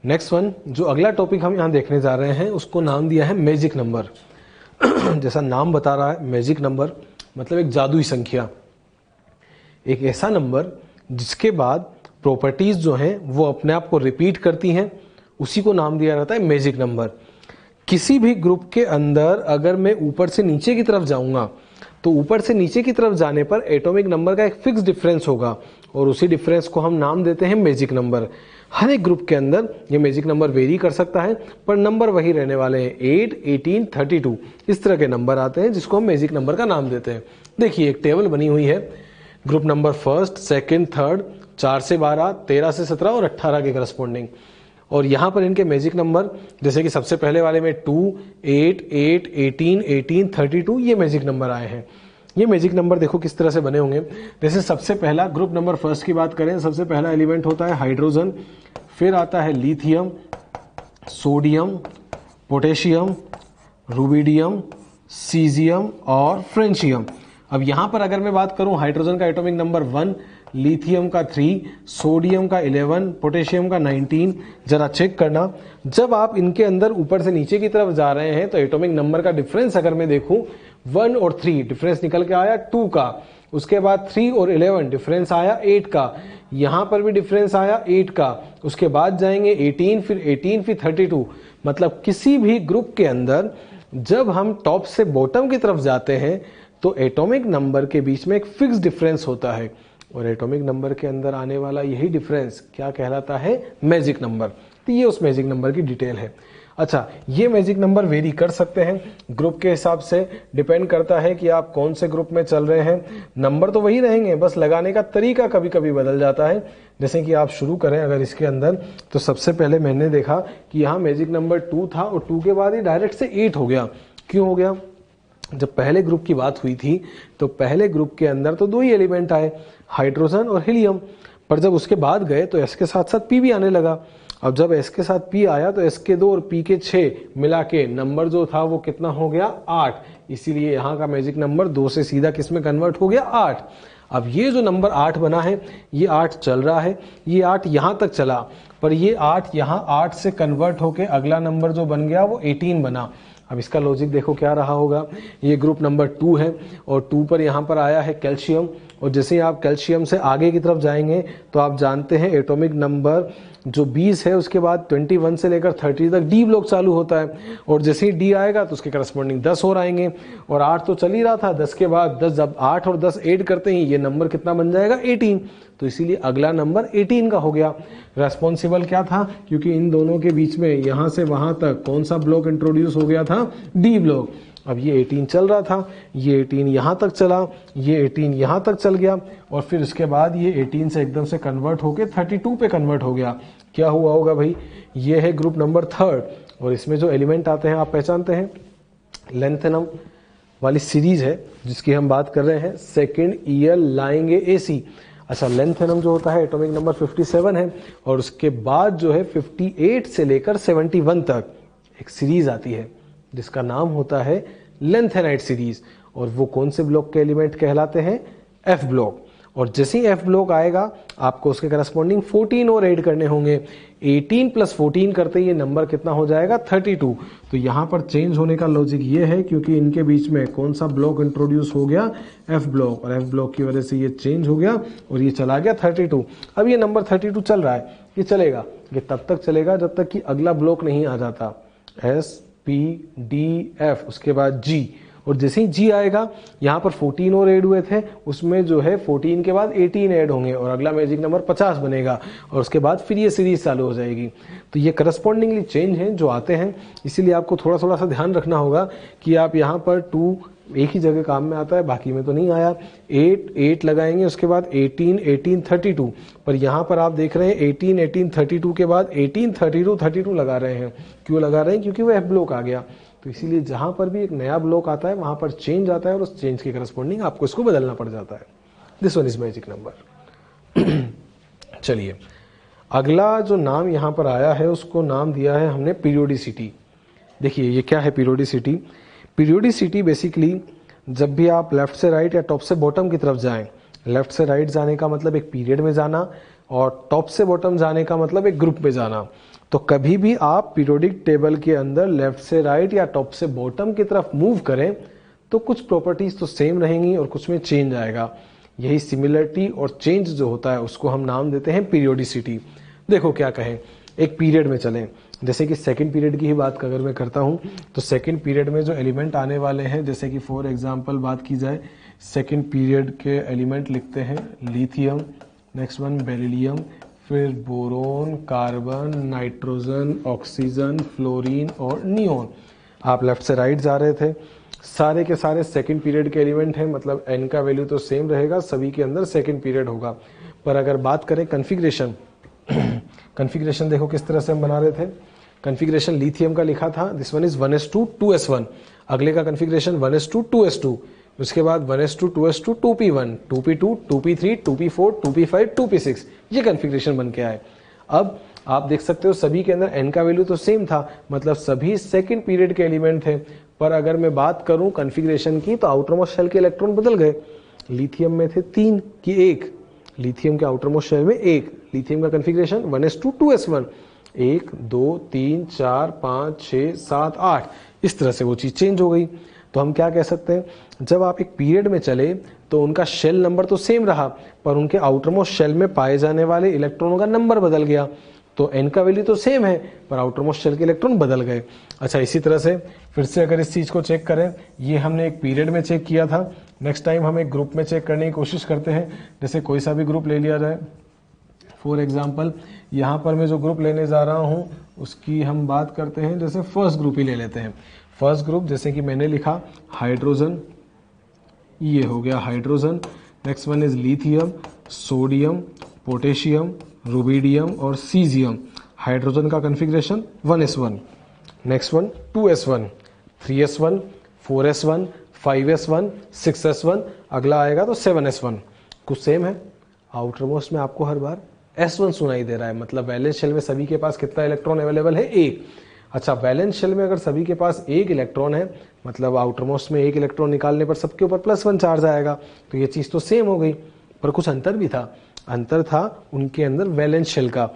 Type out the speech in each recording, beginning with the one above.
Next one, जो अगला topic हम यहाँ देखने जा रहे हैं उसको नाम दिया है मैजिक नंबर। जैसा नाम बता रहा है, मैजिक नंबर मतलब एक जादुई संख्या, एक ऐसा नंबर जिसके बाद प्रॉपर्टीज जो हैं वो अपने आप को रिपीट करती हैं, उसी को नाम दिया जाता है मैजिक नंबर। किसी भी ग्रुप के अंदर अगर मैं ऊपर से नीचे की तरफ जाऊंगा तो ऊपर से नीचे की तरफ जाने पर एटॉमिक नंबर का एक फिक्स डिफरेंस होगा और उसी डिफरेंस को हम नाम देते हैं मैजिक नंबर। हर एक ग्रुप के अंदर ये मैजिक नंबर वेरी कर सकता है पर नंबर वही रहने वाले हैं, 8, 18, 32 इस तरह के नंबर आते हैं जिसको हम मैजिक नंबर का नाम देते हैं। देखिए एक टेबल बनी हुई है, group number first, second, third, 4 से 12, 13 से 17 और 18 के करस्पॉन्डिंग। और यहाँ पर इनके मैजिक नंबर जैसे कि सबसे पहले वाले में 2, 8, 8, 18, 18, 32 ये मैजिक नंबर आए हैं। ये मैजिक नंबर देखो किस तरह से बने होंगे। जैसे सबसे पहला ग्रुप नंबर फर्स्ट की बात करें, सबसे पहला एलिमेंट होता है हाइड्रोजन, फिर आता है lithium, sodium, potassium, rubidium, caesium और फ्रेंशियम। अब यहाँ पर अगर मैं बात करूं हाइड्रोजन का एटॉमिक नंबर 1, लिथियम का 3, सोडियम का 11, पोटेशियम का 19। जरा चेक करना, जब आप इनके अंदर ऊपर से नीचे की तरफ जा रहे हैं तो एटॉमिक नंबर का डिफरेंस अगर मैं देखूं 1 और 3 डिफरेंस निकल के आया 2 का, उसके बाद 3 और 11 डिफरेंस आया 8 का, यहां पर भी डिफरेंस आया 8 का, उसके बाद जाएंगे 18, फिर 18, फिर 32। मतलब किसी भी ग्रुप के अंदर जब हम टॉप से बॉटम की तरफ जाते हैं तो एटॉमिक नंबर के बीच में एक फिक्स डिफरेंस होता है और एटॉमिक नंबर के अंदर आने वाला यही डिफरेंस क्या कहलाता है, मैजिक नंबर। तो ये उस मैजिक नंबर की डिटेल है। अच्छा, ये मैजिक नंबर वेरी कर सकते हैं ग्रुप के हिसाब से, डिपेंड करता है कि आप कौन से ग्रुप में चल रहे हैं। नंबर तो वही रहेंगे, बस लगाने का तरीका कभी कभी बदल जाता है। जैसे कि आप शुरू करें अगर इसके अंदर, तो सबसे पहले मैंने देखा कि यहाँ मैजिक नंबर 2 था और 2 के बाद ये डायरेक्ट से 8 हो गया। क्यों हो गया? जब पहले ग्रुप की बात हुई थी तो पहले ग्रुप के अंदर तो 2 ही एलिमेंट आए, हाइड्रोजन और हीलियम, पर जब उसके बाद गए तो एस के साथ साथ पी भी आने लगा। अब जब एस के साथ पी आया तो एस के 2 और पी के 6 मिला के नंबर जो था वो कितना हो गया, 8। इसीलिए यहाँ का मैजिक नंबर 2 से सीधा किस में कन्वर्ट हो गया, 8। अब ये जो नंबर 8 बना है, ये 8 चल रहा है, ये 8 यहाँ तक चला, पर ये 8 यहाँ 8 से कन्वर्ट होके अगला नंबर जो बन गया वो 18 बना। अब इसका लॉजिक देखो क्या रहा होगा। ये ग्रुप नंबर 2 है और 2 पर यहाँ पर आया है कैल्शियम, और जैसे ही आप कैल्शियम से आगे की तरफ जाएंगे तो आप जानते हैं एटॉमिक नंबर जो 20 है उसके बाद 21 से लेकर 30 तक डी ब्लॉक चालू होता है, और जैसे ही डी आएगा तो उसके करस्पॉन्डिंग 10 और आएंगे, और 8 तो चल ही रहा था, 10 के बाद 10, जब 8 और 10 ऐड करते ही ये नंबर कितना बन जाएगा, 18। तो इसीलिए अगला नंबर 18 का हो गया। रेस्पॉन्सिबल क्या था, क्योंकि इन दोनों के बीच में यहां से वहां तक कौन सा ब्लॉक इंट्रोड्यूस हो गया था, डी ब्लॉक। अब ये 18 चल रहा था, ये 18 यहां तक चला, ये 18 यहां तक चल गया, और फिर उसके बाद ये 18 से एकदम से कन्वर्ट होके 32 पे कन्वर्ट हो गया। क्या हुआ होगा भाई, ये है ग्रुप नंबर 3 और इसमें जो एलिमेंट आते हैं आप पहचानते हैं, लेंथेनम वाली सीरीज है जिसकी हम बात कर रहे हैं, सेकेंड ईयर लाएंगे एसी। अच्छा, लेंथेनम जो होता है एटॉमिक नंबर 57 है, और उसके बाद जो है 58 से लेकर 71 तक एक सीरीज आती है जिसका नाम होता है लेंथेनाइट सीरीज, और वो कौन से ब्लॉक के एलिमेंट कहलाते हैं, एफ ब्लॉक। और जैसे ही एफ ब्लॉक आएगा आपको उसके करस्पॉन्डिंग 14 और ऐड करने होंगे, 18 + 14 करते ये नंबर कितना हो जाएगा, 32। तो यहाँ पर चेंज होने का लॉजिक ये है क्योंकि इनके बीच में कौन सा ब्लॉक इंट्रोड्यूस हो गया, एफ ब्लॉक, और एफ ब्लॉक की वजह से ये चेंज हो गया और ये चला गया 32। अब ये नंबर 32 चल रहा है, ये चलेगा, ये तब तक चलेगा जब तक कि अगला ब्लॉक नहीं आ जाता, एस पी डी एफ, उसके बाद जी, और जैसे ही जी आएगा यहाँ पर 14 और ऐड हुए थे, उसमें जो है 14 के बाद 18 ऐड होंगे और अगला मैजिक नंबर 50 बनेगा, और उसके बाद फिर ये सीरीज चालू हो जाएगी। तो ये करस्पॉन्डिंगली चेंज हैं जो आते हैं, इसीलिए आपको थोड़ा थोड़ा सा ध्यान रखना होगा कि आप यहाँ पर 2 एक ही जगह काम में आता है, बाकी में तो नहीं आया। 8 लगाएंगे, उसके बाद 18, 18, 32, पर यहाँ पर आप देख रहे हैं 18, 18, 32 के बाद 18, 32, 32 लगा रहे हैं। क्यों लगा रहे हैं, क्योंकि वो एफ ब्लॉक आ गया। तो इसीलिए जहां पर भी एक नया ब्लॉक आता है वहां पर चेंज आता है और उस चेंज के करस्पॉन्डिंग आपको इसको बदलना पड़ जाता है। This one is magic number. चलिए, अगला जो नाम यहां पर आया है उसको नाम दिया है हमने पीरियोडिसिटी। देखिए ये क्या है पीरियोडिसिटी। पीरियोडिसिटी बेसिकली जब भी आप लेफ्ट से राइट या टॉप से बॉटम की तरफ जाएं, लेफ्ट से राइट जाने का मतलब एक पीरियड में जाना, और टॉप से बॉटम जाने का मतलब एक ग्रुप में जाना। तो कभी भी आप पीरियोडिक टेबल के अंदर लेफ्ट से राइट या टॉप से बॉटम की तरफ मूव करें तो कुछ प्रॉपर्टीज तो सेम रहेंगी और कुछ में चेंज आएगा। यही सिमिलरिटी और चेंज जो होता है उसको हम नाम देते हैं पीरियोडिसिटी। देखो क्या कहें, एक पीरियड में चलें, जैसे कि सेकंड पीरियड की ही बात अगर मैं करता हूं तो सेकंड पीरियड में जो एलिमेंट आने वाले हैं, जैसे कि फॉर एग्जांपल बात की जाए, सेकंड पीरियड के एलिमेंट लिखते हैं लिथियम, नेक्स्ट वन बेरिलियम, फिर boron, carbon, nitrogen, oxygen, fluorine और नियोन। आप लेफ्ट से राइट जा रहे थे, सारे के सारे सेकंड पीरियड के एलिमेंट हैं, मतलब एन का वैल्यू तो सेम रहेगा, सभी के अंदर सेकंड पीरियड होगा। पर अगर बात करें कन्फिग्रेशन कन्फिग्रेशन देखो किस तरह से हम बना रहे थे। कन्फिग्रेशन लिथियम का लिखा था, this one is 1s2 2s1, अगले का कन्फिग्रेशन 1s2 2s2, उसके बाद 1s2 2s2 2p1 2p2 2p3 2p4 2p5 2p6, ये कन्फिग्रेशन बन के आए। अब आप देख सकते हो सभी के अंदर एन का वैल्यू तो सेम था, मतलब सभी सेकंड पीरियड के एलिमेंट थे। पर अगर मैं बात करूं कन्फिग्रेशन की तो आउटर मोस्ट शेल के इलेक्ट्रॉन बदल गए। लिथियम में थे 3 की 1, लिथियम के आउटर मोस्ट शेल में 1, लिथियम का कन्फिग्रेशन 1s2 2s1, 1 2 3 4 5 6 7 8, इस तरह से वो चीज चेंज हो गई। तो हम क्या कह सकते हैं, जब आप एक पीरियड में चले तो उनका शेल नंबर तो सेम रहा, पर उनके आउटर मोस्ट शेल में पाए जाने वाले इलेक्ट्रॉनों का नंबर बदल गया। तो एन का वैल्यू तो सेम है, पर आउटर मोस्ट शेल के इलेक्ट्रॉन बदल गए। अच्छा, इसी तरह से फिर से अगर इस चीज को चेक करें, ये हमने एक पीरियड में चेक किया था, नेक्स्ट टाइम हम एक ग्रुप में चेक करने की कोशिश करते हैं। जैसे कोई सा भी ग्रुप ले लिया जाए, फॉर एग्जाम्पल यहाँ पर मैं जो ग्रुप लेने जा रहा हूँ उसकी हम बात करते हैं, जैसे फर्स्ट ग्रुप ही ले लेते हैं। फर्स्ट ग्रुप जैसे कि मैंने लिखा हाइड्रोजन, ये हो गया hydrogen, next one is lithium, sodium, potassium, rubidium और सीजियम। हाइड्रोजन का configuration 1s1, next one 2s1, 3s1, 4s1, 5s1, 6s1, अगला आएगा तो 7s1। कुछ सेम है, आउटर मोस्ट में आपको हर बार s1 सुनाई दे रहा है, मतलब वैलेंस शेल में सभी के पास कितना इलेक्ट्रॉन अवेलेबल है, 1। अच्छा, वैलेंस शेल में अगर सभी के पास 1 इलेक्ट्रॉन है, मतलब आउटर मोस्ट में 1 इलेक्ट्रॉन निकालने पर सबके ऊपर +1 चार्ज आएगा, तो ये चीज तो सेम हो गई। पर कुछ अंतर भी था, अंतर था उनके अंदर वैलेंस शेल का।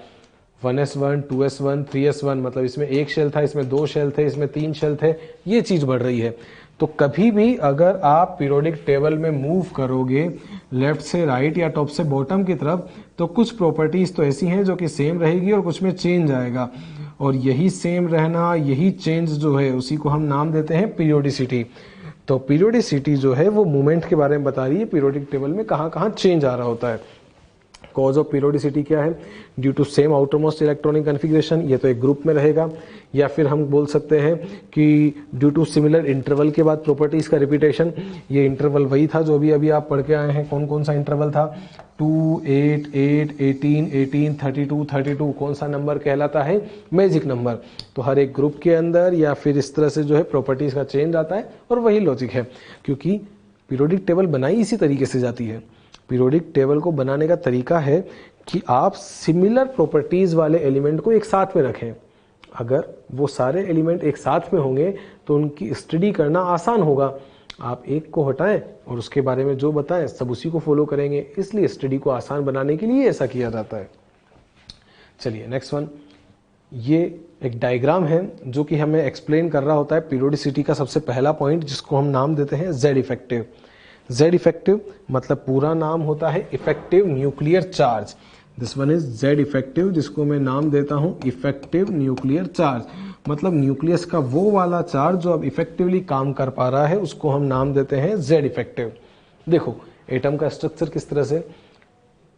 1s1 2s1 3s1, मतलब इसमें 1 शेल था, इसमें 2 शेल थे, इसमें 3 शेल थे, ये चीज बढ़ रही है। तो कभी भी अगर आप पीरियोडिक टेबल में मूव करोगे लेफ्ट से राइट या टॉप से बॉटम की तरफ, तो कुछ प्रॉपर्टीज तो ऐसी हैं जो कि सेम रहेगी और कुछ में चेंज आएगा, और यही सेम रहना, यही चेंज जो है उसी को हम नाम देते हैं पीरियोडिसिटी। तो पीरियोडिसिटी जो है वो मूवमेंट के बारे में बता रही है, पीरियोडिक टेबल में कहाँ कहाँ चेंज आ रहा होता है। कॉज ऑफ पीरियोडिसिटी क्या है, due to same outermost electronic configuration, ये तो एक ग्रुप में रहेगा, या फिर हम बोल सकते हैं कि ड्यू टू सिमिलर इंटरवल के बाद प्रॉपर्टीज का रिपीटेशन। ये इंटरवल वही था जो अभी आप पढ़ के आए हैं, कौन कौन सा इंटरवल था, 2 8 8 18 18 32 32, कौन सा नंबर कहलाता है, मैजिक नंबर। तो हर एक ग्रुप के अंदर या फिर इस तरह से जो है प्रॉपर्टीज का चेंज आता है, और वही लॉजिक है, क्योंकि पीरियोडिक टेबल बनाई इसी तरीके से जाती है। पीरियोडिक टेबल को बनाने का तरीका है कि आप सिमिलर प्रॉपर्टीज वाले एलिमेंट को एक साथ में रखें। अगर वो सारे एलिमेंट एक साथ में होंगे तो उनकी स्टडी करना आसान होगा। आप एक को हटाएं और उसके बारे में जो बताएं सब उसी को फॉलो करेंगे, इसलिए स्टडी को आसान बनाने के लिए ऐसा किया जाता है। चलिए नेक्स्ट वन, ये एक डायग्राम है जो कि हमें एक्सप्लेन कर रहा होता है पीरियोडिसिटी का सबसे पहला पॉइंट, जिसको हम नाम देते हैं Z इफेक्टिव। Z इफेक्टिव मतलब पूरा नाम होता है effective nuclear charge. This one is Z effective, जिसको मैं नाम देता हूं इफेक्टिव न्यूक्लियर चार्ज, मतलब न्यूक्लियस का वो वाला चार्ज जो अब इफेक्टिवली काम कर पा रहा है, उसको हम नाम देते हैं Z इफेक्टिव। देखो एटम का स्ट्रक्चर किस तरह से,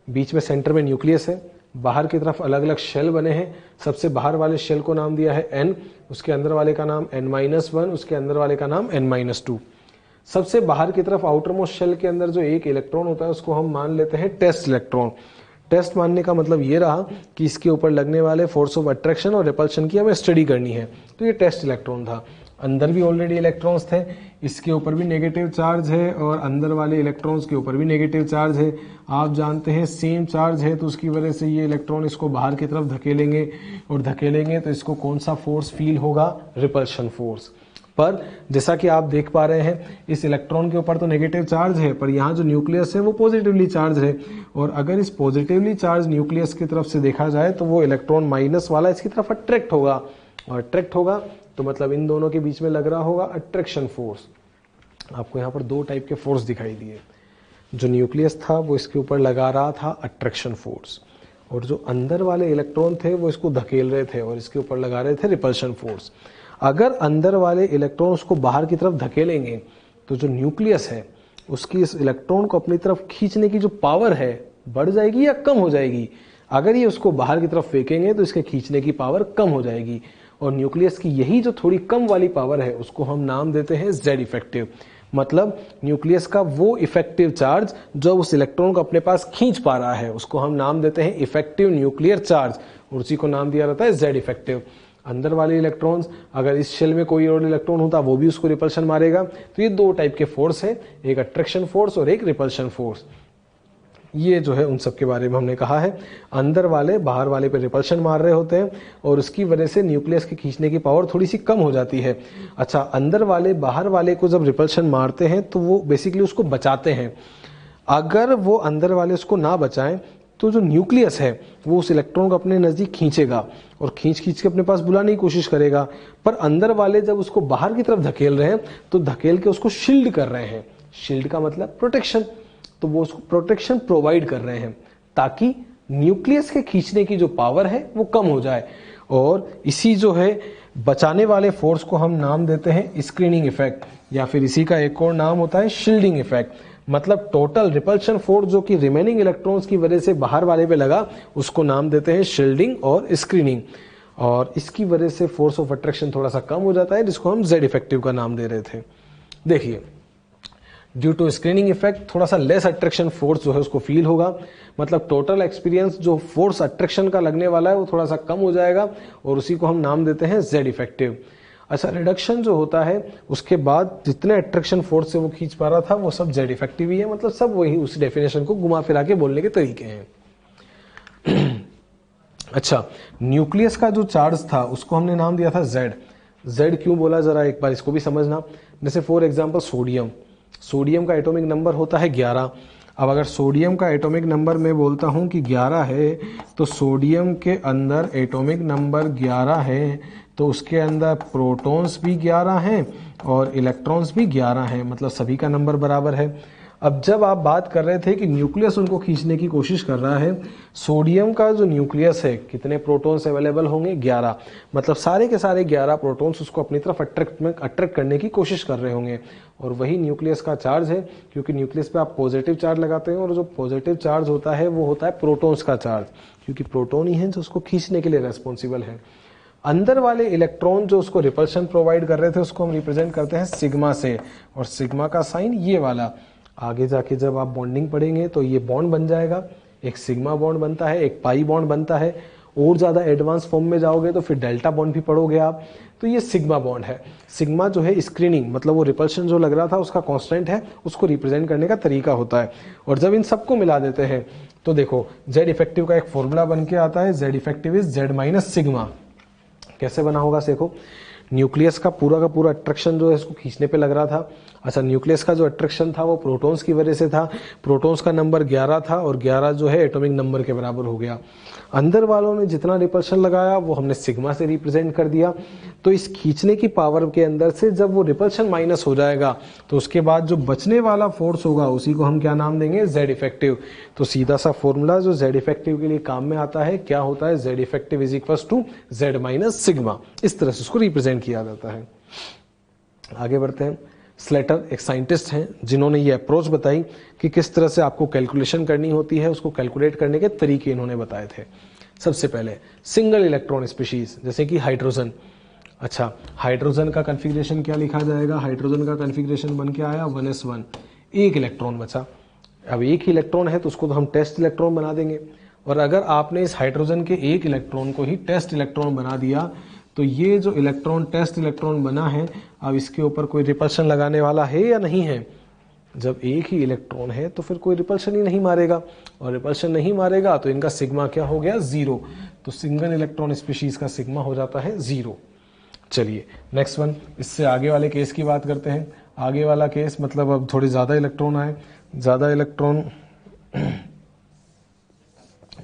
बीच में सेंटर में न्यूक्लियस है, बाहर की तरफ अलग अलग शेल बने हैं। सबसे बाहर वाले शेल को नाम दिया है N, उसके अंदर वाले का नाम N-1, उसके अंदर वाले का नाम N-2। सबसे बाहर की तरफ आउटर मोस्ट शेल के अंदर जो एक इलेक्ट्रॉन होता है उसको हम मान लेते हैं टेस्ट इलेक्ट्रॉन। टेस्ट मानने का मतलब ये रहा कि इसके ऊपर लगने वाले फोर्स ऑफ अट्रैक्शन और रिपल्शन की हमें स्टडी करनी है, तो ये टेस्ट इलेक्ट्रॉन था। अंदर भी ऑलरेडी इलेक्ट्रॉन्स थे, इसके ऊपर भी नेगेटिव चार्ज है और अंदर वाले इलेक्ट्रॉन्स के ऊपर भी नेगेटिव चार्ज है। आप जानते हैं सेम चार्ज है, तो उसकी वजह से ये इलेक्ट्रॉन इसको बाहर की तरफ धकेलेंगे, और धकेलेंगे तो इसको कौन सा फोर्स फील होगा, रिपल्शन फोर्स। पर जैसा कि आप देख पा रहे हैं इस इलेक्ट्रॉन के ऊपर तो नेगेटिव चार्ज है, पर यहाँ जो न्यूक्लियस है वो पॉजिटिवली चार्ज है। और अगर इस पॉजिटिवली चार्ज न्यूक्लियस की तरफ से देखा जाए तो वो इलेक्ट्रॉन माइनस वाला इसकी तरफ अट्रैक्ट होगा, और अट्रैक्ट होगा तो मतलब इन दोनों के बीच में लग रहा होगा अट्रैक्शन फोर्स। आपको यहाँ पर दो टाइप के फोर्स दिखाई दिए। जो न्यूक्लियस था वो इसके ऊपर लगा रहा था अट्रैक्शन फोर्स, और जो अंदर वाले इलेक्ट्रॉन थे वो इसको धकेल रहे थे और इसके ऊपर लगा रहे थे रिपल्शन फोर्स। अगर अंदर वाले इलेक्ट्रॉन उसको बाहर की तरफ धकेलेंगे तो जो न्यूक्लियस है उसकी इस इलेक्ट्रॉन को अपनी तरफ खींचने की जो पावर है बढ़ जाएगी या कम हो जाएगी। अगर ये उसको बाहर की तरफ फेंकेंगे तो इसके खींचने की पावर कम हो जाएगी, और न्यूक्लियस की यही जो थोड़ी कम वाली पावर है उसको हम नाम देते हैं जेड इफेक्टिव। मतलब न्यूक्लियस का वो इफेक्टिव चार्ज जो उस इलेक्ट्रॉन को अपने पास खींच पा रहा है उसको हम नाम देते हैं इफेक्टिव न्यूक्लियर चार्ज, और उसी को नाम दिया जाता है जेड इफेक्टिव। अंदर वाले इलेक्ट्रॉन्स, अगर इस शेल में कोई और इलेक्ट्रॉन होता वो भी उसको रिपल्शन मारेगा। तो ये दो टाइप के फोर्स है, एक अट्रैक्शन फोर्स और एक रिपल्शन फोर्स। ये जो है उन सब के बारे में हमने कहा है। अंदर वाले बाहर वाले पे रिपल्शन मार रहे होते हैं और उसकी वजह से न्यूक्लियस के खींचने की पावर थोड़ी सी कम हो जाती है। अच्छा, अंदर वाले बाहर वाले को जब रिपल्शन मारते हैं तो वो बेसिकली उसको बचाते हैं। अगर वो अंदर वाले उसको ना बचाएं तो जो न्यूक्लियस है वो उस इलेक्ट्रॉन को अपने नजदीक खींचेगा और खींच के अपने पास बुलाने की कोशिश करेगा। पर अंदर वाले जब उसको बाहर की तरफ धकेल रहे हैं तो धकेल के उसको शील्ड कर रहे हैं। शील्ड का मतलब प्रोटेक्शन, तो वो उसको प्रोटेक्शन प्रोवाइड कर रहे हैं ताकि न्यूक्लियस के खींचने की जो पावर है वो कम हो जाए। और इसी जो है बचाने वाले फोर्स को हम नाम देते हैं स्क्रीनिंग इफेक्ट, या फिर इसी का एक और नाम होता है शील्डिंग इफेक्ट। मतलब टोटल रिपल्शन फोर्स जो कि रिमेनिंग इलेक्ट्रॉन्स की वजह से बाहर वाले पे लगा उसको नाम देते हैं शील्डिंग और स्क्रीनिंग, और इसकी वजह से फोर्स ऑफ अट्रैक्शन थोड़ा सा कम हो जाता है जिसको हम जेड इफेक्टिव का नाम दे रहे थे। देखिए, ड्यू टू स्क्रीनिंग इफेक्ट थोड़ा सा लेस अट्रैक्शन फोर्स जो है उसको फील होगा। मतलब टोटल एक्सपीरियंस जो फोर्स अट्रैक्शन का लगने वाला है वो थोड़ा सा कम हो जाएगा, और उसी को हम नाम देते हैं जेड इफेक्टिव। अच्छा, रिडक्शन जो होता है उसके बाद जितने अट्रैक्शन फोर्स से वो खींच पा रहा था वो सब जेड इफेक्टिव ही है। मतलब सब वही उस डेफिनेशन को घुमा फिरा के बोलने के तरीके हैं। अच्छा, न्यूक्लियस का जो चार्ज था उसको हमने नाम दिया था जेड। जेड क्यों बोला, जरा एक बार इसको भी समझना। जैसे फॉर एग्जांपल सोडियम का एटॉमिक नंबर होता है 11। अब अगर सोडियम का एटॉमिक नंबर मैं बोलता हूं कि 11 है, तो सोडियम के अंदर एटॉमिक नंबर 11 है, तो उसके अंदर प्रोटॉन्स भी 11 हैं और इलेक्ट्रॉन्स भी 11 हैं, मतलब सभी का नंबर बराबर है। अब जब आप बात कर रहे थे कि न्यूक्लियस उनको खींचने की कोशिश कर रहा है, सोडियम का जो न्यूक्लियस है कितने प्रोटॉन्स अवेलेबल होंगे, 11। मतलब सारे के सारे 11 प्रोटॉन्स उसको अपनी तरफ अट्रैक्ट करने की कोशिश कर रहे होंगे, और वही न्यूक्लियस का चार्ज है। क्योंकि न्यूक्लियस पे आप पॉजिटिव चार्ज लगाते हैं और जो पॉजिटिव चार्ज होता है वो होता है प्रोटॉन्स का चार्ज, क्योंकि प्रोटॉन ही है जो उसको खींचने के लिए रेस्पॉन्सिबल है। अंदर वाले इलेक्ट्रॉन जो उसको रिपल्शन प्रोवाइड कर रहे थे उसको हम रिप्रेजेंट करते हैं सिग्मा से, और सिग्मा का साइन ये वाला। आगे जाके जब आप बॉन्डिंग पढ़ेंगे तो ये बॉन्ड बन जाएगा, एक सिग्मा बॉन्ड बनता है, एक पाई बॉन्ड बनता है, और ज्यादा एडवांस फॉर्म में जाओगे तो फिर डेल्टा बॉन्ड भी पढ़ोगे आप। तो ये सिग्मा बॉन्ड है। सिग्मा जो है स्क्रीनिंग, मतलब वो रिपल्शन जो लग रहा था उसका कांस्टेंट है, उसको रिप्रेजेंट करने का तरीका होता है। और जब इन सबको मिला देते हैं तो देखो जेड इफेक्टिव का एक फॉर्मूला बन के आता है, Z effective is Z minus sigma. कैसे बना होगा देखो, न्यूक्लियस का पूरा अट्रैक्शन जो है इसको खींचने पे लग रहा था। अच्छा, न्यूक्लियस का जो अट्रैक्शन था वो प्रोटॉन्स की वजह से था। प्रोटॉन्स का नंबर 11 था और 11 जो है एटॉमिक नंबर के बराबर हो गया। अंदर वालों ने जितना रिपल्शन लगाया वो हमने सिग्मा से रिप्रेजेंट कर दिया। तो इस खींचने की पावर के अंदर से जब वो रिपल्शन माइनस हो जाएगा तो उसके बाद जो बचने वाला फोर्स होगा उसी को हम क्या नाम देंगे, जेड इफेक्टिव। तो सीधा सा फॉर्मूला जो जेड इफेक्टिव के लिए काम में आता है क्या होता है, Z effective is equal to Z minus sigma. इस तरह से उसको रिप्रेजेंट किया जाता है। आगे बढ़ते हैं। स्लेटर एक साइंटिस्ट हैं जिन्होंने ये अप्रोच बताई कि किस तरह से आपको कैलकुलेशन करनी होती है, उसको कैलकुलेट करने के तरीके इन्होंने बताए थे। सबसे पहले सिंगल इलेक्ट्रॉन स्पीशीज जैसे कि हाइड्रोजन। अच्छा, हाइड्रोजन का कॉन्फ़िगरेशन क्या लिखा जाएगा, हाइड्रोजन का कॉन्फ़िगरेशन बन के आया 1s1, एक इलेक्ट्रॉन बचा। अब एक ही इलेक्ट्रॉन है तो उसको तो हम टेस्ट इलेक्ट्रॉन बना देंगे, और अगर आपने इस हाइड्रोजन के एक इलेक्ट्रॉन को ही टेस्ट इलेक्ट्रॉन बना दिया तो ये जो इलेक्ट्रॉन टेस्ट इलेक्ट्रॉन बना है, अब इसके ऊपर कोई रिपल्शन लगाने वाला है या नहीं है। जब एक ही इलेक्ट्रॉन है तो फिर कोई रिपल्शन ही नहीं मारेगा, और रिपल्शन नहीं मारेगा तो इनका सिग्मा क्या हो गया, 0। तो सिंगल इलेक्ट्रॉन स्पीशीज का सिग्मा हो जाता है 0। चलिए नेक्स्ट वन, इससे आगे वाले केस की बात करते हैं। आगे वाला केस मतलब अब थोड़े ज़्यादा इलेक्ट्रॉन आए, ज़्यादा इलेक्ट्रॉन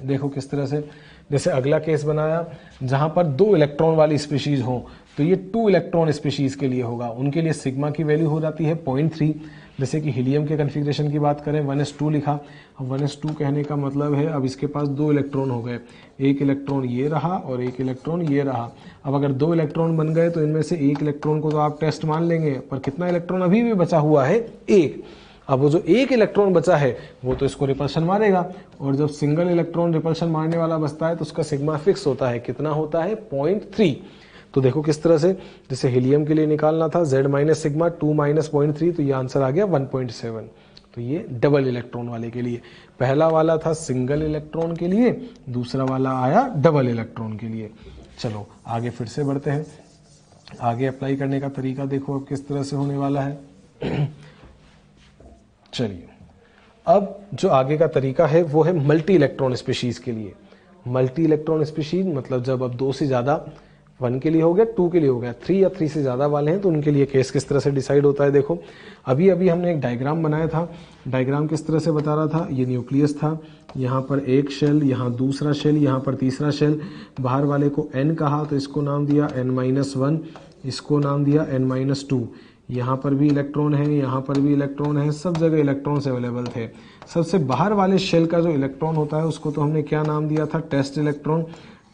देखो किस तरह से, जैसे अगला केस बनाया जहां पर 2 इलेक्ट्रॉन वाली स्पीशीज हो, तो ये 2 इलेक्ट्रॉन स्पीशीज के लिए होगा, उनके लिए सिग्मा की वैल्यू हो जाती है 0.3। जैसे कि हीलियम के कन्फिग्रेशन की बात करें 1s2 लिखा, अब 1s2 कहने का मतलब है अब इसके पास 2 इलेक्ट्रॉन हो गए, एक इलेक्ट्रॉन ये रहा और एक इलेक्ट्रॉन ये रहा। अब अगर 2 इलेक्ट्रॉन बन गए तो इनमें से एक इलेक्ट्रॉन को तो आप टेस्ट मान लेंगे, पर कितना इलेक्ट्रॉन अभी भी बचा हुआ है, एक। अब वो जो एक इलेक्ट्रॉन बचा है वो तो इसको रिपल्शन मारेगा, और जब सिंगल इलेक्ट्रॉन रिपल्शन मारने वाला बचता है तो उसका सिग्मा फिक्स होता है, कितना होता है 0.3। तो देखो किस तरह से, जैसे हीलियम के लिए निकालना था Z माइनस सिग्मा 2 माइनस 0.3, तो ये आंसर आ गया 1.7। तो ये डबल इलेक्ट्रॉन वाले के लिए, पहला वाला था सिंगल इलेक्ट्रॉन के लिए, दूसरा वाला आया डबल इलेक्ट्रॉन के लिए। चलो आगे फिर से बढ़ते हैं, आगे अप्लाई करने का तरीका देखो अब किस तरह से होने वाला है। चलिए अब जो आगे का तरीका है वो है मल्टी इलेक्ट्रॉन स्पीशीज के लिए। मल्टी इलेक्ट्रॉन स्पीशीज मतलब जब अब 2 से ज्यादा, 1 के लिए हो गया, 2 के लिए हो गया, 3 या 3 से ज्यादा वाले हैं तो उनके लिए केस किस तरह से डिसाइड होता है। देखो अभी अभी हमने एक डायग्राम बनाया था, डायग्राम किस तरह से बता रहा था, ये न्यूक्लियस था, यहाँ पर एक शेल, यहाँ दूसरा शेल, यहाँ पर तीसरा शेल, बाहर वाले को n कहा तो इसको नाम दिया n-1, इसको नाम दिया n-2। यहाँ पर भी इलेक्ट्रॉन है, यहाँ पर भी इलेक्ट्रॉन है, सब जगह इलेक्ट्रॉन्स अवेलेबल थे। सबसे बाहर वाले शेल का जो इलेक्ट्रॉन होता है उसको तो हमने क्या नाम दिया था, टेस्ट इलेक्ट्रॉन।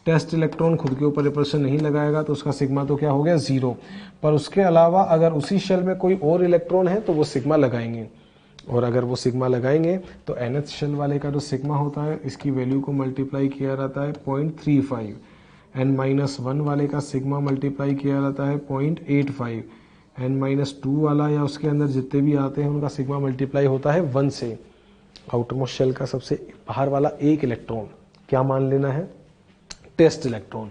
टेस्ट इलेक्ट्रॉन खुद के ऊपर रिपल्शन नहीं लगाएगा तो उसका सिग्मा तो क्या हो गया 0, पर उसके अलावा अगर उसी शेल में कोई और इलेक्ट्रॉन है तो वो सिग्मा लगाएंगे, और अगर वो सिग्मा लगाएंगे तो nth शेल वाले का जो सिग्मा होता है इसकी वैल्यू को मल्टीप्लाई किया जाता है 0.35, n-1 वाले का सिग्मा मल्टीप्लाई किया जाता है 0.85, n-2 वाला या उसके अंदर जितने भी आते हैं उनका सिग्मा मल्टीप्लाई होता है 1 से। आउटरमोस्ट शेल का सबसे बाहर वाला एक इलेक्ट्रॉन क्या मान लेना है, टेस्ट इलेक्ट्रॉन।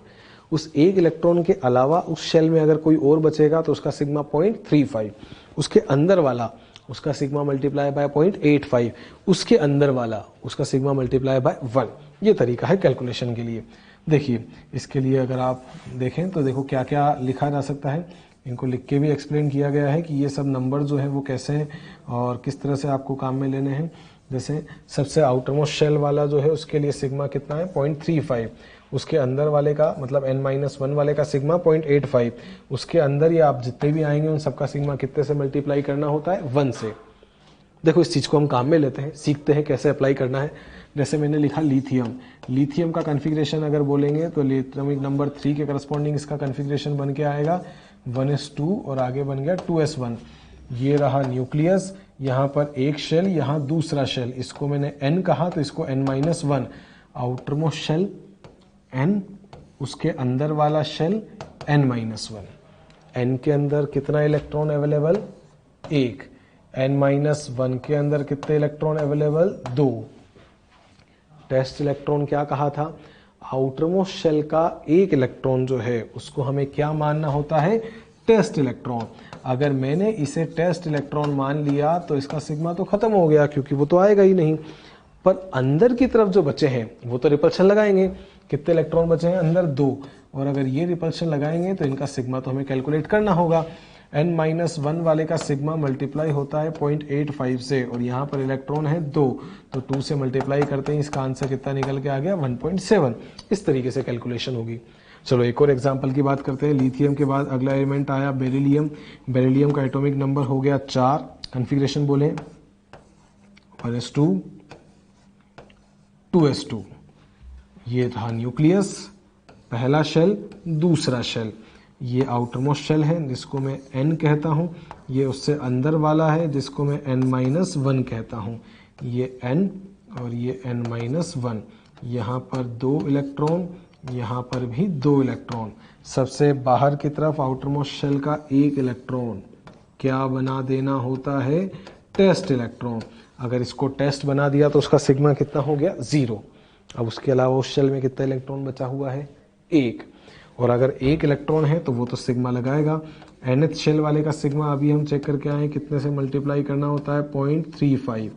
उस एक इलेक्ट्रॉन के अलावा उस शेल में अगर कोई और बचेगा तो उसका सिग्मा 0.35, उसके अंदर वाला उसका सिग्मा मल्टीप्लाई बाय 0.85, उसके अंदर वाला उसका सिग्मा मल्टीप्लाई बाय 1। ये तरीका है कैलकुलेशन के लिए। देखिए इसके लिए अगर आप देखें तो देखो क्या क्या लिखा जा सकता है, इनको लिख के भी एक्सप्लेन किया गया है कि ये सब नंबर जो है वो कैसे हैं और किस तरह से आपको काम में लेने हैं। जैसे सबसे आउटरमोस्ट शेल वाला जो है उसके लिए सिग्मा कितना है 0.35, उसके अंदर वाले का मतलब n-1 वाले का सिग्मा 0.85, उसके अंदर या आप जितने भी आएंगे उन सबका सिग्मा कितने से मल्टीप्लाई करना होता है 1 से। देखो इस चीज को हम काम में लेते हैं, सीखते हैं कैसे अप्लाई करना है। जैसे मैंने लिखा लिथियम, लिथियम का कन्फिग्रेशन अगर बोलेंगे तो एटॉमिक नंबर 3 के करस्पॉन्डिंग इसका कन्फिग्रेशन बन के आएगा 1s2 और आगे बन गया 2s1। ये रहा न्यूक्लियस, यहाँ पर एक शेल, यहाँ दूसरा शेल, इसको मैंने n कहा तो इसको n-1, आउटरमोस्ट शेल n, उसके अंदर वाला शेल n-1। n के अंदर कितना इलेक्ट्रॉन अवेलेबल, 1, n-1 के अंदर कितने इलेक्ट्रॉन अवेलेबल, 2। टेस्ट इलेक्ट्रॉन क्या कहा था, आउटरमोस्ट शेल का एक इलेक्ट्रॉन जो है उसको हमें क्या मानना होता है, टेस्ट इलेक्ट्रॉन। अगर मैंने इसे टेस्ट इलेक्ट्रॉन मान लिया तो इसका सिग्मा तो खत्म हो गया क्योंकि वो तो आएगा ही नहीं, पर अंदर की तरफ जो बचे हैं वो तो रिपल्शन लगाएंगे। कितने इलेक्ट्रॉन बचे हैं अंदर, 2, और अगर ये रिपल्शन लगाएंगे तो इनका सिग्मा तो हमें कैलकुलेट करना होगा। n-1 वाले का सिग्मा मल्टीप्लाई होता है 0.85 से, और यहाँ पर इलेक्ट्रॉन है 2, तो 2 से मल्टीप्लाई करते हैं इसका आंसर कितना निकल के आ गया 1.7। इस तरीके से कैलकुलेशन होगी। चलो एक और एग्जांपल की बात करते हैं। लिथियम के बाद अगला एलिमेंट आया बेरिलियम। बेरिलियम का एटॉमिक नंबर हो गया 4, कन्फिग्रेशन बोले 1s2 2s2। ये था न्यूक्लियस, पहला शेल, दूसरा शेल, ये आउटरमोस्ट शेल है जिसको मैं n कहता हूँ, ये उससे अंदर वाला है जिसको मैं n-1 कहता हूँ, ये n और ये n-1। यहाँ पर 2 इलेक्ट्रॉन, यहाँ पर भी 2 इलेक्ट्रॉन। सबसे बाहर की तरफ आउटरमोस्ट शेल का एक इलेक्ट्रॉन क्या बना देना होता है, टेस्ट इलेक्ट्रॉन। अगर इसको टेस्ट बना दिया तो उसका सिग्मा कितना हो गया 0। अब उसके अलावा उस शेल में कितना इलेक्ट्रॉन बचा हुआ है, 1, और अगर 1 इलेक्ट्रॉन है तो वो तो सिग्मा लगाएगा। nth शेल वाले का सिग्मा अभी हम चेक करके आए कितने से मल्टीप्लाई करना होता है 0.35।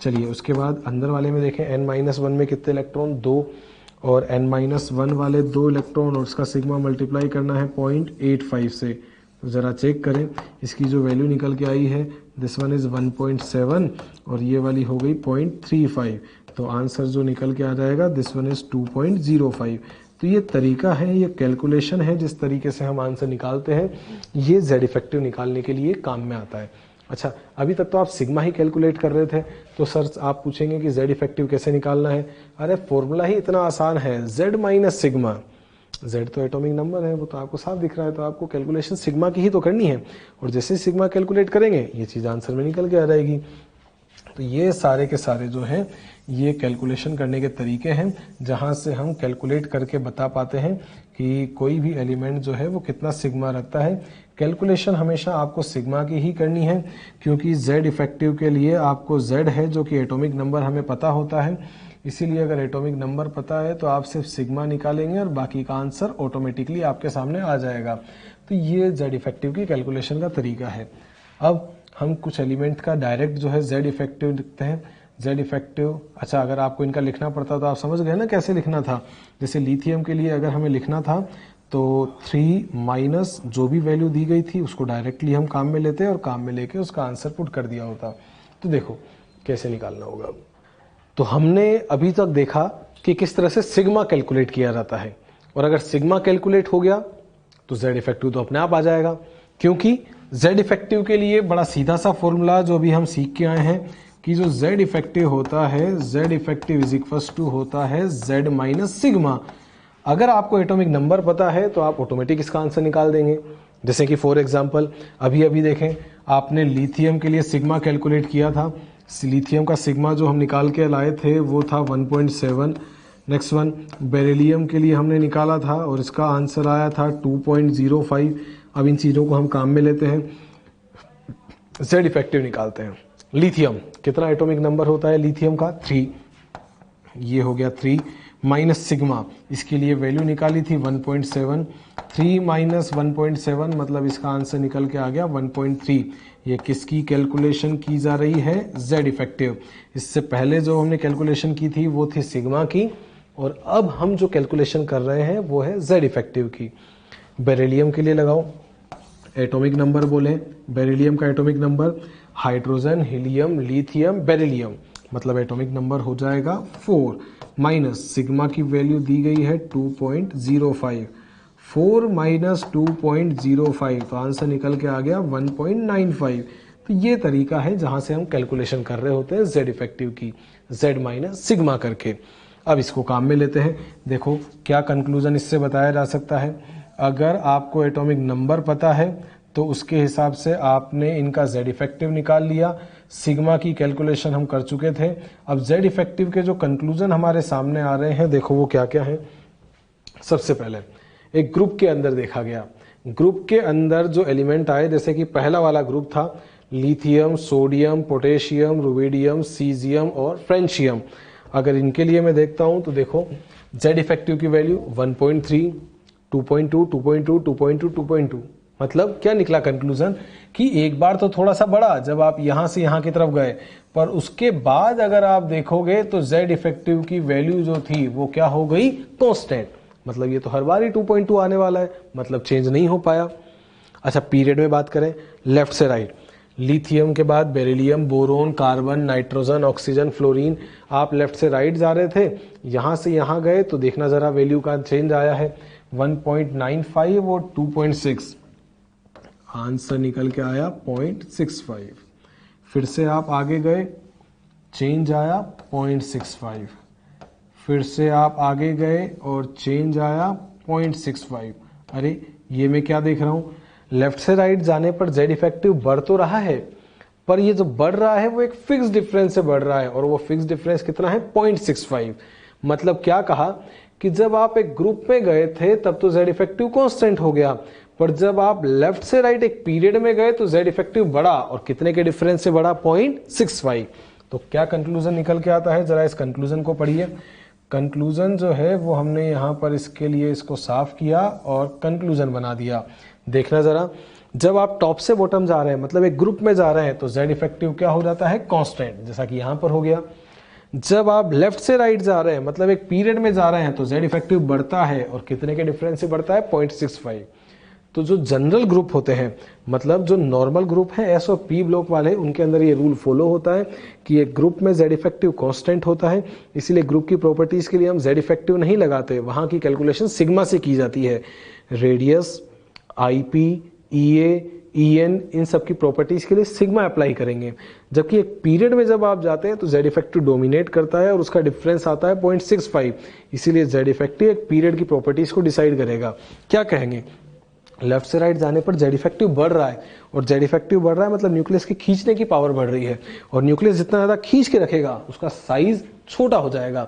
चलिए उसके बाद अंदर वाले में देखें n-1 में कितने इलेक्ट्रॉन, 2, और n-1 वाले 2 इलेक्ट्रॉन और उसका सिग्मा मल्टीप्लाई करना है 0.85 से। तो ज़रा चेक करें, इसकी जो वैल्यू निकल के आई है दिस वन इज़ 1.7 और ये वाली हो गई 0.35। तो आंसर जो निकल के आ जाएगा दिस वन इज़ 2.05। तो ये तरीका है, ये कैलकुलेशन है जिस तरीके से हम आंसर निकालते हैं, ये जेड इफेक्टिव निकालने के लिए काम में आता है। अच्छा, अभी तक तो आप सिग्मा ही कैलकुलेट कर रहे थे, तो सर आप पूछेंगे कि जेड इफेक्टिव कैसे निकालना है। अरे फॉर्मूला ही इतना आसान है, जेड माइनस सिग्मा। जेड तो एटॉमिक नंबर है, वो तो आपको साफ दिख रहा है, तो आपको कैलकुलेशन सिग्मा की ही तो करनी है, और जैसे सिग्मा कैलकुलेट करेंगे ये चीज़ आंसर में निकल के आ जाएगी। तो ये सारे के सारे जो हैं ये कैलकुलेशन करने के तरीके हैं, जहाँ से हम कैलकुलेट करके बता पाते हैं कि कोई भी एलिमेंट जो है वो कितना सिग्मा रखता है। कैलकुलेशन हमेशा आपको सिग्मा की ही करनी है, क्योंकि जेड इफेक्टिव के लिए आपको जेड है जो कि एटॉमिक नंबर हमें पता होता है, इसीलिए अगर एटॉमिक नंबर पता है तो आप सिर्फ सिग्मा निकालेंगे और बाकी का आंसर ऑटोमेटिकली आपके सामने आ जाएगा। तो ये जेड इफेक्टिव की कैलकुलेशन का तरीका है। अब हम कुछ एलिमेंट का डायरेक्ट जो है जेड इफेक्टिव लिखते हैं। जेड इफेक्टिव, अच्छा अगर आपको इनका लिखना पड़ता तो आप समझ गए ना कैसे लिखना था। जैसे लिथियम के लिए अगर हमें लिखना था तो 3 माइनस जो भी वैल्यू दी गई थी उसको डायरेक्टली हम काम में लेते और काम में लेके उसका आंसर पुट कर दिया होता। तो देखो कैसे निकालना होगा। तो हमने अभी तक देखा कि किस तरह से सिग्मा कैलकुलेट किया जाता है, और अगर सिग्मा कैलकुलेट हो गया तो जेड इफेक्टिव तो अपने आप आ जाएगा, क्योंकि जेड इफेक्टिव के लिए बड़ा सीधा सा फॉर्मूला जो अभी हम सीख के आए हैं कि जो जेड इफेक्टिव होता है, Z effective is equals to होता है जेड माइनस सिग्मा। अगर आपको एटॉमिक नंबर पता है तो आप ऑटोमेटिक इसका आंसर निकाल देंगे। जैसे कि फॉर एग्जांपल अभी देखें, आपने लिथियम के लिए सिग्मा कैलकुलेट किया था, लिथियम का सिग्मा जो हम निकाल के लाए थे वो था 1.7। नेक्स्ट वन बेरिलियम के लिए हमने निकाला था और इसका आंसर आया था 2.05। अब इन चीज़ों को हम काम में लेते हैं, जेड इफेक्टिव निकालते हैं। लिथियम कितना एटॉमिक नंबर होता है लिथियम का? 3। ये हो गया 3 माइनस सिग्मा, इसके लिए वैल्यू निकाली थी 1.7। 3 माइनस 1.7 मतलब इसका आंसर निकल के आ गया 1.3। ये किसकी कैलकुलेशन की जा रही है? Z effective. इससे पहले जो हमने कैलकुलेशन की थी वो थी सिग्मा की, और अब हम जो कैलकुलेशन कर रहे हैं वो है जेड इफेक्टिव की। बेरिलियम के लिए लगाओ, एटॉमिक नंबर बोले, बेरिलियम का atomic number hydrogen, helium, lithium, beryllium, मतलब एटॉमिक नंबर हो जाएगा 4 माइनस सिग्मा की वैल्यू दी गई है 2.05। 4 माइनस 2.05 तो आंसर निकल के आ गया 1.95। तो ये तरीका है जहां से हम कैलकुलेशन कर रहे होते हैं जेड इफेक्टिव की, जेड माइनस सिग्मा करके। अब इसको काम में लेते हैं। देखो क्या कंक्लूजन इससे बताया जा सकता है। अगर आपको एटॉमिक नंबर पता है तो उसके हिसाब से आपने इनका जेड इफेक्टिव निकाल लिया। सिग्मा की कैलकुलेशन हम कर चुके थे। अब जेड इफेक्टिव के जो कंक्लूजन हमारे सामने आ रहे हैं, देखो वो क्या क्या है। सबसे पहले एक ग्रुप के अंदर देखा गया, ग्रुप के अंदर जो एलिमेंट आए, जैसे कि पहला वाला ग्रुप था lithium, sodium, potassium, rubidium, caesium और फ्रेंशियम। अगर इनके लिए मैं देखता हूं तो देखो जेड इफेक्टिव की वैल्यू 1.3, 2.2, 2.2, 2.2, 2.2। मतलब क्या निकला कंक्लूजन कि एक बार तो थोड़ा सा बढ़ा जब आप यहां से यहां की तरफ गए, पर उसके बाद अगर आप देखोगे तो जेड इफेक्टिव की वैल्यू जो थी वो क्या हो गई? कांस्टेंट। मतलब ये तो हर बार ही 2.2 आने वाला है, मतलब चेंज नहीं हो पाया। अच्छा पीरियड में बात करें, लेफ्ट से राइट, लिथियम के बाद beryllium, boron, carbon, nitrogen, oxygen, fluorine. आप लेफ्ट से राइट जा रहे थे, यहां से यहां गए तो देखना जरा वैल्यू का चेंज आया है 1.95 और 2.6। आंसर निकल के आया 0.65। फिर से आप आगे गए, चेंज आया 0.65। फिर से आप आगे गए और चेंज आया 0.65। अरे ये मैं क्या देख रहा हूं, लेफ्ट से राइट जाने पर जेड इफेक्टिव बढ़ तो रहा है, पर ये जो बढ़ रहा है वो एक फिक्स डिफरेंस से बढ़ रहा है, और वो फिक्स डिफरेंस कितना है? 0.65। मतलब क्या कहा कि जब आप एक ग्रुप में गए थे तब तो जेड इफेक्टिव कांस्टेंट हो गया, पर जब आप लेफ्ट से राइट एक पीरियड में गए तो जेड इफेक्टिव बढ़ा, और कितने के डिफरेंस से बढ़ा? 0.65। तो क्या कंक्लूजन निकल के आता है? जरा इस कंक्लूजन को पढ़िए। कंक्लूजन जो है वो हमने यहां पर इसके लिए इसको साफ किया और कंक्लूजन बना दिया। देखना जरा, जब आप टॉप से बॉटम जा रहे हैं, मतलब एक ग्रुप में जा रहे हैं, तो जेड इफेक्टिव क्या हो जाता है? कांस्टेंट, जैसा कि यहां पर हो गया। जब आप लेफ्ट से राइट जा रहे हैं, मतलब एक पीरियड में जा रहे हैं, तो जेड इफेक्टिव बढ़ता है, और कितने के डिफरेंस से बढ़ता है? 0.65। तो जो जनरल ग्रुप होते हैं, मतलब जो नॉर्मल ग्रुप है एस और पी ब्लॉक वाले, उनके अंदर ये रूल फॉलो होता है कि एक ग्रुप में जेड इफेक्टिव कांस्टेंट होता है, इसीलिए ग्रुप की प्रॉपर्टीज के लिए हम जेड इफेक्टिव नहीं लगाते, वहां की कैलकुलेशन सिग्मा से की जाती है। रेडियस, आईपी, ईए, ईएन, इन सब की प्रॉपर्टीज के लिए सिग्मा अप्लाई करेंगे। जबकि एक पीरियड में जब आप जाते हैं तो जेड इफेक्टिव डोमिनेट करता है और उसका डिफरेंस आता है 0.65, इसीलिए जेड इफेक्टिव एक पीरियड की प्रॉपर्टीज को डिसाइड करेगा। क्या कहेंगे? लेफ्ट से राइट जाने पर जेड इफेक्टिव बढ़ रहा है, और जेड इफेक्टिव बढ़ रहा है मतलब न्यूक्लियस की खींचने की पावर बढ़ रही है, और न्यूक्लियस जितना ज्यादा खींच के रखेगा उसका साइज छोटा हो जाएगा।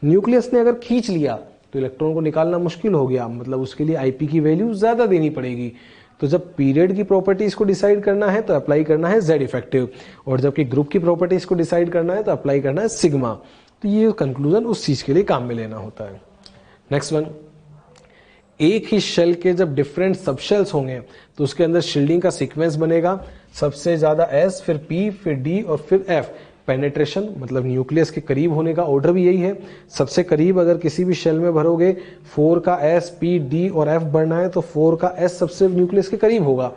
न्यूक्लियस ने अगर खींच लिया तो इलेक्ट्रॉन को निकालना मुश्किल हो गया, मतलब उसके लिए आईपी की वैल्यू ज्यादा देनी पड़ेगी। तो जब पीरियड की प्रॉपर्टीज को डिसाइड करना है तो अप्लाई करना है जेड इफेक्टिव, और जबकि ग्रुप की प्रॉपर्टीज को डिसाइड करना है तो अप्लाई करना है सिग्मा। तो ये कंक्लूजन उस चीज के लिए काम में लेना होता है। नेक्स्ट वन, एक ही शेल के जब डिफरेंट सबशेल्स होंगे तो उसके अंदर शील्डिंग का सीक्वेंस बनेगा। सबसे ज्यादा एस, फिर पी, फिर डी और फिर एफ। पेनेट्रेशन मतलब न्यूक्लियस के करीब होने का ऑर्डर भी यही है। सबसे करीब अगर किसी भी शेल में भरोगे 4 का एस, पी, डी और एफ बढ़ना है तो 4 का एस सबसे न्यूक्लियस के करीब होगा।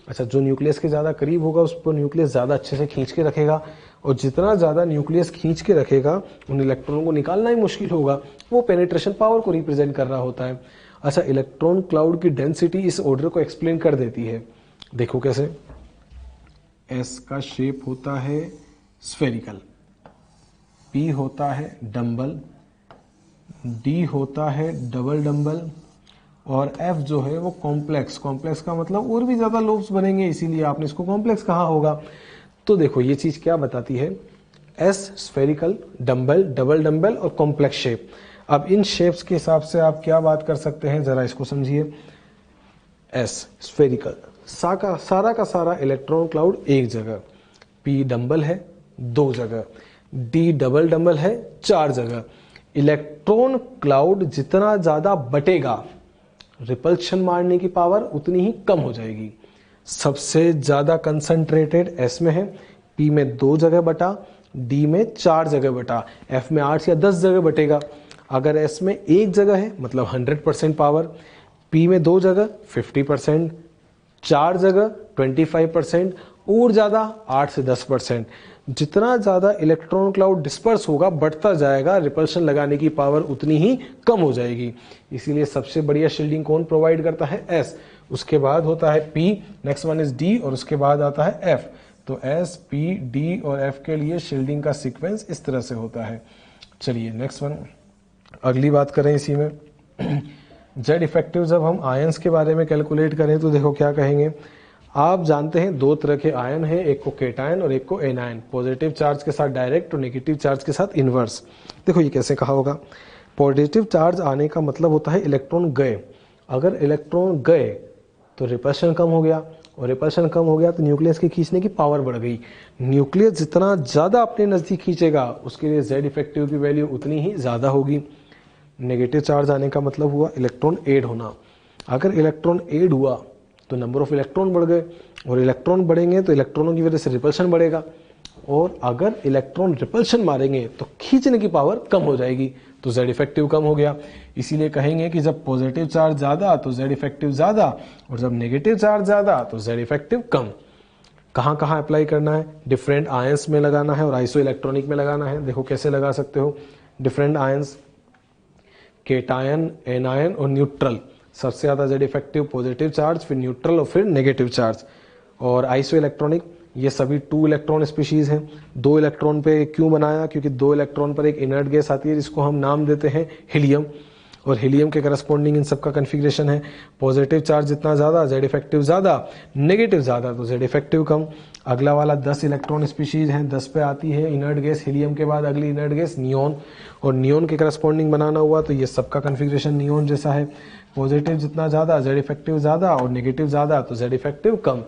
अच्छा, जो न्यूक्लियस के ज्यादा करीब होगा उस पर न्यूक्लियस ज्यादा अच्छे से खींच के रखेगा, और जितना ज्यादा न्यूक्लियस खींच के रखेगा उन इलेक्ट्रॉनों को निकालना ही मुश्किल होगा। वो पेनेट्रेशन पावर को रिप्रेजेंट कर रहा होता है। अच्छा, इलेक्ट्रॉन क्लाउड की डेंसिटी इस ऑर्डर को एक्सप्लेन कर देती है। देखो कैसे, एस का शेप होता है स्फेरिकल, पी होता है डंबल, डी होता है डबल डंबल, और एफ जो है वो कॉम्प्लेक्स। कॉम्प्लेक्स का मतलब और भी ज्यादा लोब्स बनेंगे, इसीलिए आपने इसको कॉम्प्लेक्स कहा होगा। तो देखो ये चीज क्या बताती है, S spherical, dumbbell, double dumbbell और कॉम्प्लेक्स शेप। अब इन शेप्स के हिसाब से आप क्या बात कर सकते हैं, जरा इसको समझिए। एस स्फेरिकल, सारा का सारा इलेक्ट्रॉन क्लाउड एक जगह, पी डंबल है 2 जगह, डी डबल डंबल है 4 जगह। इलेक्ट्रॉन क्लाउड जितना ज्यादा बटेगा, रिपल्शन मारने की पावर उतनी ही कम हो जाएगी। सबसे ज्यादा कंसंट्रेटेड एस में है, पी में 2 जगह बटा, डी में 4 जगह बटा, एफ में 8 या 10 जगह बटेगा। अगर एस में 1 जगह है मतलब 100% पावर, पी में 2 जगह 50%, 4 जगह 25% और ज्यादा 8 से 10%। जितना ज्यादा इलेक्ट्रॉन क्लाउड डिस्पर्स होगा, बढ़ता जाएगा, रिपल्शन लगाने की पावर उतनी ही कम हो जाएगी। इसीलिए सबसे बढ़िया शील्डिंग कौन प्रोवाइड करता है? एस। उसके बाद होता है P, next one is D, और उसके बाद आता है एफ। तो एस, पी, डी और एफ के लिए शील्डिंग का सीक्वेंस इस तरह से होता है। चलिए नेक्स्ट वन, अगली बात करें इसी में। जेड इफेक्टिव जब हम आयंस के बारे में कैलकुलेट करें तो देखो क्या कहेंगे। आप जानते हैं 2 तरह के आयन हैं, एक को केटायन और एक को एनायन। पॉजिटिव चार्ज के साथ डायरेक्ट और नेगेटिव चार्ज के साथ इनवर्स। देखो ये कैसे कहा होगा। पॉजिटिव चार्ज आने का मतलब होता है इलेक्ट्रॉन गए। अगर इलेक्ट्रॉन गए तो रिपल्शन कम हो गया, और रिपल्शन कम हो गया तो न्यूक्लियस की खींचने की पावर बढ़ गई। न्यूक्लियस जितना ज्यादा अपने नजदीक खींचेगा उसके लिए जेड इफेक्टिव की वैल्यू उतनी ही ज्यादा होगी। नेगेटिव चार्ज आने का मतलब हुआ इलेक्ट्रॉन एड होना। अगर इलेक्ट्रॉन एड हुआ तो नंबर ऑफ इलेक्ट्रॉन बढ़ गए, और इलेक्ट्रॉन बढ़ेंगे तो इलेक्ट्रॉनों की वजह से रिपल्शन बढ़ेगा, और अगर इलेक्ट्रॉन रिपल्शन मारेंगे तो खींचने की पावर कम हो जाएगी, तो जेड इफेक्टिव कम हो गया। इसीलिए कहेंगे कि जब पॉजिटिव चार्ज ज्यादा तो जेड इफेक्टिव ज्यादा, और जब नेगेटिव चार्ज ज्यादा तो जेड इफेक्टिव कम। कहां कहां अप्लाई करना है? डिफरेंट आयंस में लगाना है और आइसो इलेक्ट्रॉनिक में लगाना है। देखो कैसे लगा सकते हो। डिफरेंट आयंस, केटायन, एनायन और न्यूट्रल। सबसे ज्यादा जेड इफेक्टिव पॉजिटिव चार्ज, फिर न्यूट्रल और फिर नेगेटिव चार्ज। और आइसो इलेक्ट्रॉनिक, ये सभी 2 इलेक्ट्रॉन स्पीशीज हैं। 2 इलेक्ट्रॉन पे क्यों बनाया? क्योंकि 2 इलेक्ट्रॉन पर एक इनर्ट गैस आती है जिसको हम नाम देते हैं हीलियम, और हीलियम के करस्पॉन्डिंग इन सबका कन्फिग्रेशन है। पॉजिटिव चार्ज जितना ज्यादा जेड इफेक्टिव ज्यादा, नेगेटिव ज्यादा तो जेड इफेक्टिव कम। अगला वाला 10 इलेक्ट्रॉन स्पीशीज हैं, 10 पे आती है इनर्ट गैस हीलियम के बाद अगली इनर्ट गैस नियोन, और नियोन के करस्पॉन्डिंग बनाना हुआ तो ये सबका कन्फिग्रेशन नियोन जैसा है। पॉजिटिव जितना ज्यादा जेड इफेक्टिव ज्यादा, और नेगेटिव ज्यादा तो जेड इफेक्टिव कम।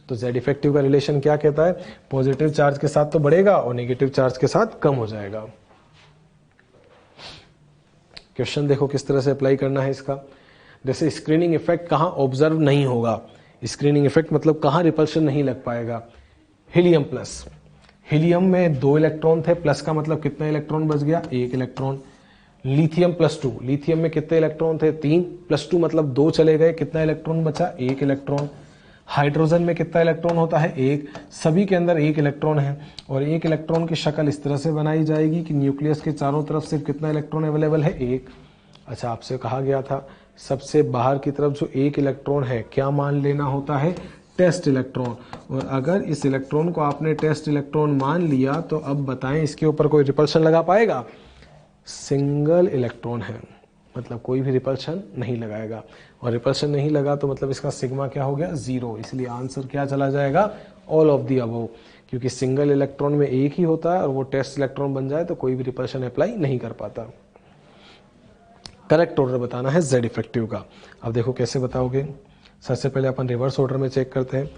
तो जेड इफेक्टिव का रिलेशन क्या कहता है? पॉजिटिव चार्ज के साथ तो बढ़ेगा और नेगेटिव चार्ज के साथ कम हो जाएगा। क्वेश्चन देखो किस तरह से अप्लाई करना है इसका। जैसे स्क्रीनिंग इफेक्ट कहां ऑब्जर्व नहीं होगा? स्क्रीनिंग इफेक्ट मतलब कहां रिपल्शन नहीं लग पाएगा? Helium plus. हीलियम में 2 इलेक्ट्रॉन थे, प्लस का मतलब कितना इलेक्ट्रॉन बच गया, 1 इलेक्ट्रॉन। लिथियम +2, लिथियम में कितने इलेक्ट्रॉन थे, 3, +2 मतलब 2 चले गए, कितना इलेक्ट्रॉन बचा, 1 इलेक्ट्रॉन। हाइड्रोजन में कितना इलेक्ट्रॉन होता है, 1, सभी के अंदर 1 इलेक्ट्रॉन है। और 1 इलेक्ट्रॉन की शक्ल इस तरह से बनाई जाएगी कि न्यूक्लियस के चारों तरफ सिर्फ कितना इलेक्ट्रॉन अवेलेबल है, 1। अच्छा, आपसे कहा गया था सबसे बाहर की तरफ जो 1 इलेक्ट्रॉन है क्या मान लेना होता है, टेस्ट इलेक्ट्रॉन। और अगर इस इलेक्ट्रॉन को आपने टेस्ट इलेक्ट्रॉन मान लिया तो अब बताएं इसके ऊपर कोई रिपल्शन लगा पाएगा, सिंगल इलेक्ट्रॉन है, मतलब कोई भी रिपल्शन नहीं लगाएगा। और रिपल्शन नहीं लगा तो मतलब इसका सिग्मा क्या हो गया, 0। इसलिए आंसर क्या चला जाएगा, ऑल ऑफ दी अबव, क्योंकि सिंगल इलेक्ट्रॉन में एक ही होता है और वो टेस्ट इलेक्ट्रॉन बन जाए तो कोई भी रिपल्शन अप्लाई नहीं कर पाता। करेक्ट ऑर्डर बताना है Z इफेक्टिव का। अब देखो कैसे बताओगे, सबसे पहले अपन रिवर्स ऑर्डर में चेक करते हैं।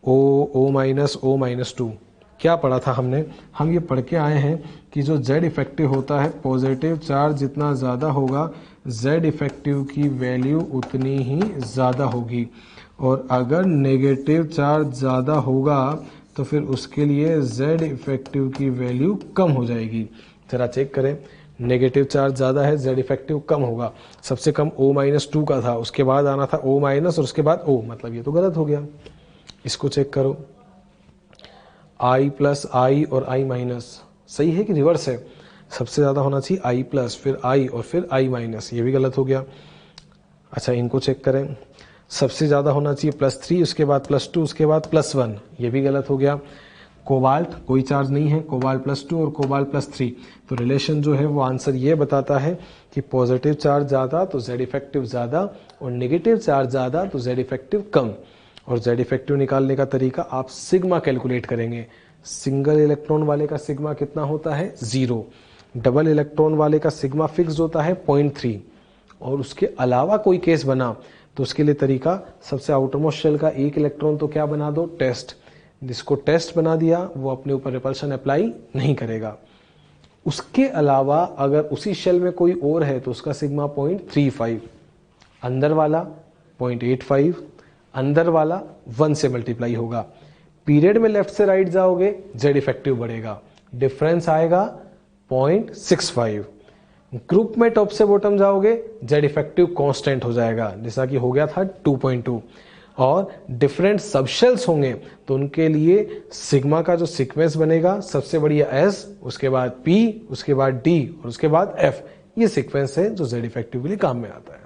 O-O-2 क्या पढ़ा था हमने, हम ये पढ़ के आए हैं कि जो Z इफेक्टिव होता है, पॉजिटिव चार्ज जितना ज़्यादा होगा Z इफेक्टिव की वैल्यू उतनी ही ज़्यादा होगी, और अगर नेगेटिव चार्ज ज़्यादा होगा तो फिर उसके लिए Z इफेक्टिव की वैल्यू कम हो जाएगी। जरा चेक करें, नेगेटिव चार्ज ज़्यादा है, Z इफेक्टिव कम होगा। सबसे कम O-2 का था, उसके बाद आना था O- और उसके बाद O, मतलब ये तो गलत हो गया। इसको चेक करो, I+I और I-, सही है कि रिवर्स है, सबसे ज़्यादा होना चाहिए I+, फिर I और फिर I-, ये भी गलत हो गया। अच्छा, इनको चेक करें, सबसे ज़्यादा होना चाहिए +3, उसके बाद +2, उसके बाद +1, ये भी गलत हो गया। कोबाल्ट कोई चार्ज नहीं है, कोबाल्ट +2 और कोबाल्ट +3, तो रिलेशन जो है वो आंसर ये बताता है कि पॉजिटिव चार्ज ज़्यादा तो Z इफेक्टिव ज़्यादा, और नेगेटिव चार्ज ज़्यादा तो Z इफेक्टिव कम। और Z इफेक्टिव निकालने का तरीका, आप सिग्मा कैलकुलेट करेंगे। सिंगल इलेक्ट्रॉन वाले का सिग्मा कितना होता है, 0। डबल इलेक्ट्रॉन वाले का सिग्मा फिक्स होता है 0.3, और उसके अलावा कोई केस बना तो उसके लिए तरीका, सबसे आउटरमोस्ट शेल का 1 इलेक्ट्रॉन तो क्या बना दो, टेस्ट। जिसको टेस्ट बना दिया वो अपने ऊपर रिपल्शन अप्लाई नहीं करेगा। उसके अलावा अगर उसी शेल में कोई और है तो उसका सिग्मा 0.35, अंदर वाला 0.85, अंदर वाला 1 से मल्टीप्लाई होगा। पीरियड में लेफ्ट से राइट जाओगे Z इफेक्टिव बढ़ेगा, डिफरेंस आएगा 0.65। ग्रुप में टॉप से बॉटम जाओगे Z इफेक्टिव कांस्टेंट हो जाएगा, जैसा कि हो गया था 2.2। और डिफरेंट सबशेल्स होंगे तो उनके लिए सिग्मा का जो सीक्वेंस बनेगा, सबसे बढ़िया S, उसके बाद P, उसके बाद D और उसके बाद F, ये सीक्वेंस है जो Z इफेक्टिव के लिए काम में आता है।